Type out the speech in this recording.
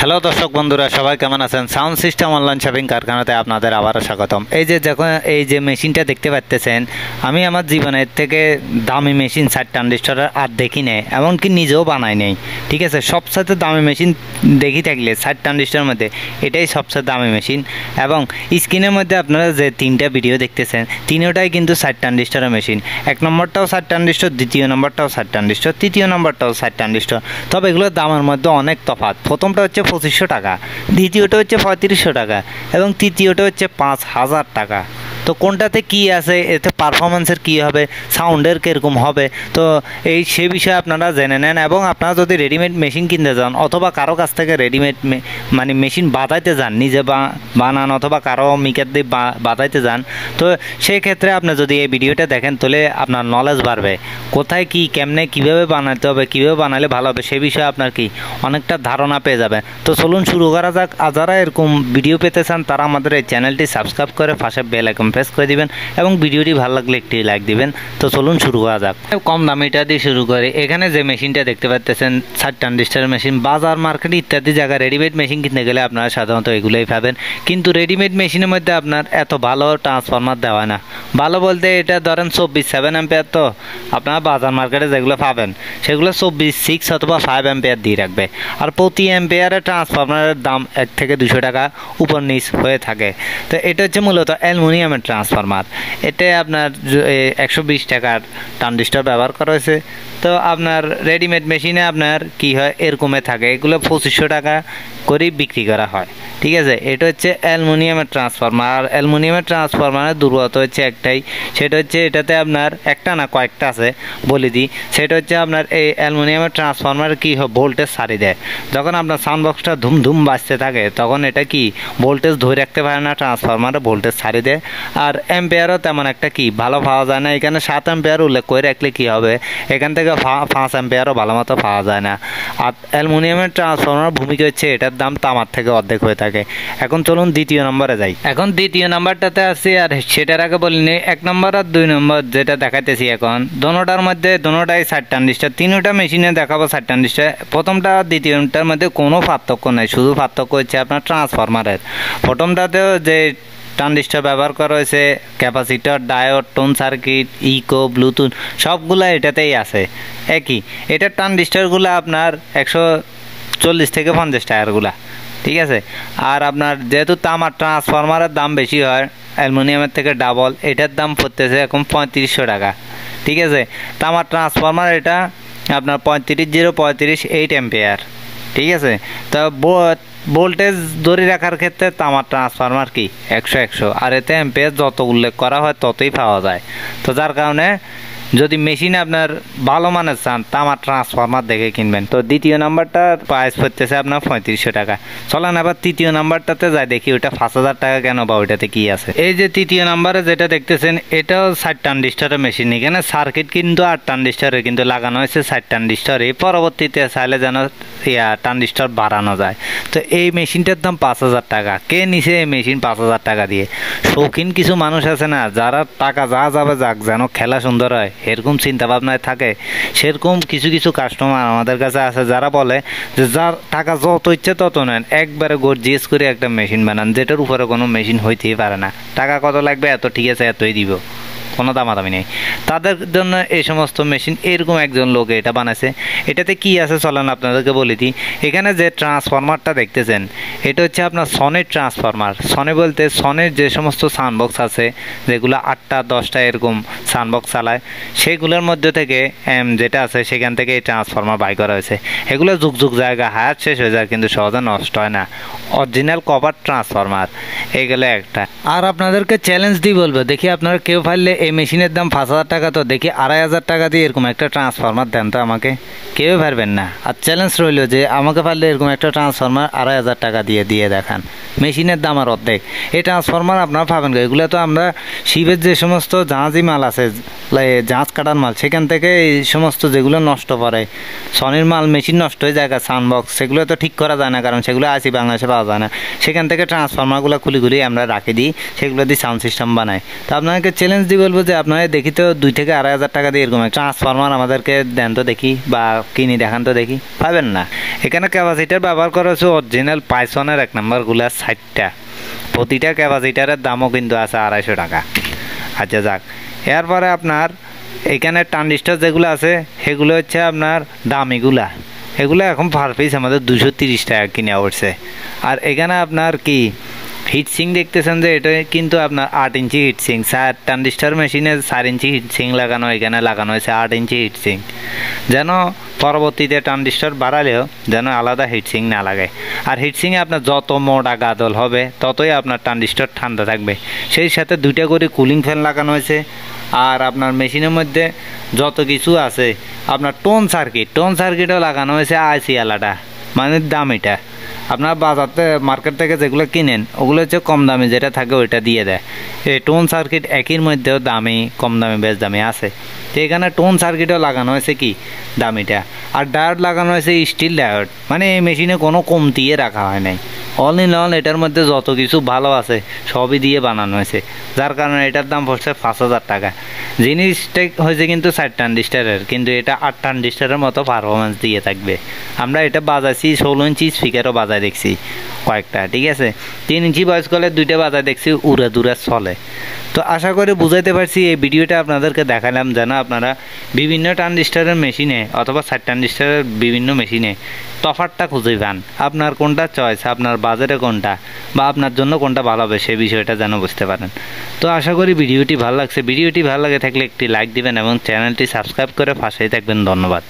Hello দর্শক বন্ধুরা, সবাই কেমন আছেন? সাউন্ড সিস্টেম অনলাইন শপিং কারখানাতে আপনাদের আবারও স্বাগতম। এই যে মেশিনটা দেখতে পাচ্ছেন, আমি আমার জীবনের থেকে দামি মেশিন 60 ট্রানজিস্টরের আর দেখি নেই, এমনকি নিজেও বানাই নেই। ঠিক আছে, সবচেয়ে দামি মেশিন দেখি থাকলে 60 ট্রানজিস্টরের মধ্যে এটাই সবচেয়ে দামি মেশিন। এবং স্ক্রিনের মধ্যে আপনারা যে তিনটা ভিডিও দেখতেছেন, তিনটাই কিন্তু 60 ট্রানজিস্টরের মেশিন। এক নম্বরটাও 60 ট্রানজিস্টর, দ্বিতীয় নম্বরটাও 60 ট্রানজিস্টর, তৃতীয় নম্বরটাও 60 ট্রানজিস্টর। তবে এগুলোর দামের মধ্যে অনেক তফাৎ। প্রথমটা হচ্ছে 2500 টাকা, দ্বিতীয়টা হচ্ছে 3500 টাকা এবং তৃতীয়টা হচ্ছে 5000 টাকা। তো কোনটাতে কি আছে, এতে পারফরমেন্সের কি হবে, সাউন্ডের কীরকম হবে, তো সে বিষয়ে আপনারা জেনে নেন। এবং আপনারা যদি রেডিমেড মেশিন কিনতে যান অথবা কারো কাছ থেকে রেডিমেড মানে মেশিন বাঁধাইতে যান, নিজে বানান অথবা কারো মিকার দিয়ে বাঁধাইতে যান, তো সেই ক্ষেত্রে আপনি যদি এই ভিডিওটা দেখেন তাহলে আপনার নলেজ বাড়বে, কোথায় কি কেমনে কীভাবে বানাতে হবে, কীভাবে বানালে ভালো হবে, সে বিষয়ে আপনার কি অনেকটা ধারণা পেয়ে যাবে। তো চলুন শুরু করা যাক। আর যারা এরকম ভিডিও পেতে চান তারা আমাদের এই চ্যানেলটি সাবস্ক্রাইব করে পাশে বেল আইকন প্রেস করে দিবেন এবং ভিডিওটি ভালো লাগলে একটি লাইক দিবেন। তো চলুন শুরু করা যাক। কম দামিটা দিয়ে শুরু করে, এখানে যে মেশিনটা দেখতে পাচ্ছেন 60 ট্রানজিস্টরের মেশিন, বাজার মার্কেট ইত্যাদি জায়গায় রেডিমেড মেশিন কিনতে গেলে আপনারা সাধারণত এগুলোই পাবেন। কিন্তু রেডিমেড মেশিনের মধ্যে আপনার এত ভালো ট্রান্সফরমার দেওয়া না। ভালো বলতে এটা ধরেন 24/7 অ্যাম্পিয়ার, তো আপনারা বাজার মার্কেটে যেগুলো পাবেন সেগুলো 24/6 অথবা 5 অ্যাম্পিয়ার দিয়ে রাখবে। আর প্রতি অ্যাম্পিয়ারের ট্রান্সফরমারের দাম 1 থেকে 200 টাকা উপর নিচ হয়ে থাকে। তো এটা হচ্ছে মূলত অ্যালুমিনিয়ামের ট্রান্সফরমার। এতে আপনার 120 টাকার ট্রানজিস্টর ব্যবহার করা হয়েছে। তো আপনার রেডিমেড মেশিনে আপনার কি হয়, এরকমে থাকে, এগুলো 2500 টাকা করেই বিক্রি করা হয়। ঠিক আছে, এটা হচ্ছে অ্যালুমিনিয়ামের ট্রান্সফরমার। আর অ্যালুমিনিয়ামের ট্রান্সফরমারের দুর্বলতা হচ্ছে একটাই, সেটা হচ্ছে এটাতে আপনার একটা না কয়েকটা আছে, বলে দিই। সেটা হচ্ছে আপনার এই অ্যালুমিনিয়ামের ট্রান্সফরমার কি হয়, ভোল্টেজ ছাড়ি দেয়। যখন আপনার সাউন্ড বক্সটা ধুম ধুম বাজতে থাকে তখন এটা কি ভোল্টেজ ধরে রাখতে পারে না, ট্রান্সফরমারে ভোল্টেজ ছাড়ি দেয়। আর অ্যাম্পিয়ারও তেমন একটা কি ভালো পাওয়া যায় না। এখানে 7 অ্যাম্পিয়ার উল্লেখ করে রাখলে কি হবে, এখান থেকে 5 অ্যাম্পিয়ারও ভালো মতো পাওয়া যায় না। আর অ্যালুমিনিয়ামের ট্রান্সফরমার ভূমিকা হচ্ছে এটার দাম তামার থেকে অর্ধেক হয়ে থাকে। এখন চলুন দ্বিতীয় নম্বরে যাই। এখন দ্বিতীয় নাম্বারটাতে আসি, আর সেটার আগে বলিনি 1 নম্বর আর 2 নম্বর যেটা দেখাইতেছি এখন, দোনোটার মধ্যে দোনোটাই 60 ট্রানজিস্টর। তিনটা মেশিনে দেখাবো 60 ট্রানজিস্টর। প্রথমটা আর দ্বিতীয়টার মধ্যে কোনো পার্থক্য নেই, শুধু পার্থক্য হচ্ছে আপনার ট্রান্সফরমারের। প্রথমটাতেও যে ট্রানজিস্টর ব্যবহার করা হয়েছে, capacitor, diode, tone circuit, echo, bluetooth সবগুলো এটাতেই আছে একই। এটার ট্রানজিস্টরগুলো আপনার 140 থেকে 50 টাকারগুলা। ঠিক আছে, আর আপনার যেহেতু তামার ট্রান্সফরমারের দাম বেশি হয় অ্যালুমিনিয়ামের থেকে ডাবল, এটার দাম পড়তেছে এখন 3500 টাকা। ঠিক আছে, তামার ট্রান্সফরমার এটা আপনার 35 8 অ্যাম্পিয়ার। ঠিক আছে, তা ভোল্টেজ ধরে রাখার ক্ষেত্রে তামার ট্রান্সফরমার কি 100 আর এতে অ্যাম্পিয়ার যত উল্লেখ করা হয় ততই পাওয়া যায়। তো যার কারণে যদি মেশিন আপনার ভালো মানের চান তামার ট্রান্সফরমার দেখে কিনবেন। তো দ্বিতীয় নাম্বারটার প্রাইস পড়তেছে আপনার 3500 টাকা। চলেন আবার তৃতীয় নাম্বারটাতে যাই, দেখি ওটা 5000 টাকা কেন বা ওইটাতে কি আছে। এই যে তৃতীয় নাম্বারে যেটা দেখতেছেন এটাও 60 ট্রানজিস্টরের মেশিন। এখানে সার্কিট কিন্তু 8 ট্রানজিস্টরে কিন্তু লাগানো হয়েছে 60 ট্রানজিস্টরে। পরবর্তীতে চাইলে যেন ট্রানজিস্টর বাড়ানো যায়। তো এই মেশিনটার দাম 5000 টাকা। কে নিছে এই মেশিন 5000 টাকা দিয়ে? শৌখিন কিছু মানুষ আছে না, যারা টাকা যা যাবে যাক, যেন খেলা সুন্দর হয় এরকম চিন্তা ভাবনায় থাকে। সেরকম কিছু কিছু কাস্টমার আমাদের কাছে আছে যারা বলে যে যার টাকা যত ইচ্ছে তত নেন, একবারে গর্জিয়াস করে একটা মেশিন বানান যেটার উপরে কোনো মেশিন হইতেই পারে না। টাকা কত লাগবে, এত ঠিক আছে এতই দিব, কোনো দামাদামি নেই। তাদের জন্য এই সমস্ত মেশিন, এরকম একজন লোক এটা বানাইছে। এটাতে কি আছে চলেন আপনাদেরকে বলে দিই। এখানে যে ট্রান্সফরমারটা দেখতেছেন এটা হচ্ছে আপনার সনির ট্রান্সফরমার। সনি বলতে সনির যে সমস্ত সাউন্ডবক্স আছে যেগুলো 8টা 10টা এরকম সাউন্ডবক্স চালায়, সেগুলোর মধ্যে থেকে যেটা আছে সেখান থেকে এই ট্রান্সফরমার বাই করা হয়েছে। এগুলো যুগ যুগ জায়গা হায়াত শেষ হয়ে যায় কিন্তু সহজে নষ্ট হয় না। অরিজিনাল কভার ট্রান্সফরমার এগুলো একটা। আর আপনাদেরকে চ্যালেঞ্জ দিয়ে বলবো, দেখি আপনারা কেউ পারলে এই মেশিনের দাম 5000 টাকা, তো দেখি 2500 টাকা দিয়ে এরকম একটা ট্রান্সফরমার দেন তো আমাকে। কেউ পারবেন না। আর চ্যালেঞ্জ রইল যে আমাকে পারলে এরকম একটা ট্রান্সফরমার 2500 টাকা দিয়ে দেখান। মেশিনের দাম আর অর্ধেক। এই ট্রান্সফরমার আপনারা পাবেন। এগুলো তো আমরা শিবের যে সমস্ত জাহাজি মাল আছে, জাহাজ কাটার মাল, সেখান থেকে এই সমস্ত যেগুলো নষ্ট করে, সনির মাল মেশিন নষ্ট হয়ে যায়, সাউন্ডবক্স সেগুলো তো ঠিক করা যায় না, কারণ সেগুলো আসি বাংলাদেশে পাওয়া যায় না। সেখান থেকে ট্রান্সফরমারগুলো খুলি আমরা রাখি দিই, সেগুলো দিয়ে সাউন্ড সিস্টেম বানাই। তো আপনাকে চ্যালেঞ্জ দিয়ে বলবো বলবো যে আপনারা দেখি তো 2 থেকে 2,500 টাকা দিয়ে এরকম ট্রান্সফরমার আমাদেরকে দেন তো দেখি, বা কিনে দেখান তো দেখি, পাবেন না। এখানে ক্যাপাসিটার ব্যবহার করা হচ্ছে অরিজিনাল পাইসনের 1 নম্বরগুলো 60টা, প্রতিটা ক্যাপাসিটারের দামও কিন্তু আছে 250 টাকা। আচ্ছা যাক, এরপরে আপনার এখানে ট্রানজিস্টর যেগুলো আছে সেগুলো হচ্ছে আপনার দামিগুলা, এগুলো এখন পার পিস আমাদের 230 টাকা কিনে পড়ছে। আর এখানে আপনার কি হিটসিং দেখতেছেন যে এটা কিন্তু আপনার 8 ইঞ্চি হিটসিং, 4 ট্রানজিস্টর মেশিনে 4 ইঞ্চি হিটসিং লাগানো, এখানে লাগানো হয়েছে 8 ইঞ্চি হিটসিং, যেন পরবর্তীতে ট্রানজিস্টর বাড়ালেও যেন আলাদা হিটসিং না লাগে। আর হিটসিংয়ে আপনার যত মোটা গাদল হবে ততই আপনার ট্রানজিস্টর ঠান্ডা থাকবে। সেই সাথে 2টা করে কুলিং ফ্যান লাগানো হয়েছে। আর আপনার মেশিনের মধ্যে যত কিছু আছে আপনার টোন সার্কিটও লাগানো হয়েছে আইসি আলাদা, মানে দামিটা। আপনার বাজারতে মার্কেট থেকে যেগুলো কিনেন ওগুলো হচ্ছে কম দামি যেটা থাকে ওইটা দিয়ে দেয়। এই টোন সার্কিট একই মধ্যেও দামি, কম দামি, বেশ দামি আছে। তো এখানে টোন সার্কিটও লাগানো হয়েছে কি দামিটা। আর ডায়োড লাগানো হয়েছে স্টিল ডায়োড, মানে এই মেশিনে কোনো কমতিয়ে রাখা হয় নাই। অল ইন অল এটার মধ্যে যত কিছু ভালো আছে সবই দিয়ে বানানো হয়েছে, যার কারণে এটার দাম পড়ছে 5,000 টাকা। জিনিসটা হয়েছে কিন্তু 4 ট্রানজিস্টারের, কিন্তু এটা 8 ট্রানজিস্টারের মতো পারফরমেন্স দিয়ে থাকবে। আমরা এটা বাজাচ্ছি 16 ইঞ্চি স্পিকারও বাজায় দেখছি কয়েকটা, ঠিক আছে। 3 ইঞ্চি ভয়েস কলের 2টা বাজায় দেখছি, উড়ে দূরে চলে। তো আশা করি বুঝাইতে পারছি, এই ভিডিওটা আপনাদেরকে দেখালাম যেন আপনারা বিভিন্ন ট্রানজিস্টারের মেশিনে অথবা 4 ট্রানজিস্টারের বিভিন্ন মেশিনে তফাৎটা খুঁজে পান, আপনার কোনটা চয়েস, আপনার বাজারে কোনটা বা আপনার জন্য কোনটা ভালো হবে সেই বিষয়টা যেন বুঝতে পারেন। তো আশা করি ভিডিওটি ভালো লাগছে। ভিডিওটি ভালো লাগে থাকলে একটি লাইক দিবেন এবং চ্যানেলটি সাবস্ক্রাইব করে পাশেই থাকবেন। ধন্যবাদ।